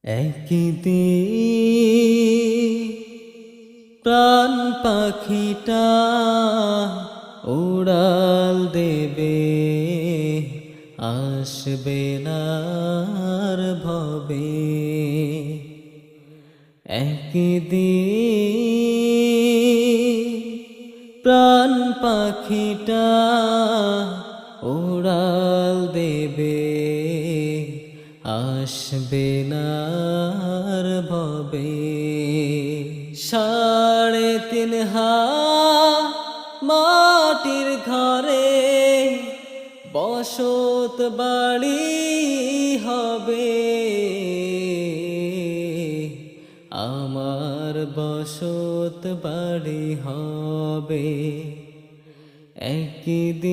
একদিন প্রাণ পাখিটা উড়াল দেবে, আসবে না আর ভবে। একদিন প্রাণ পাখিটা উড়াল দেবে, আসবে না আর ভবে। ৩.৫ হাত মাটির ঘরে বসত বাড়ি হবে, আমার বসত বাড়ি হবে। একদিন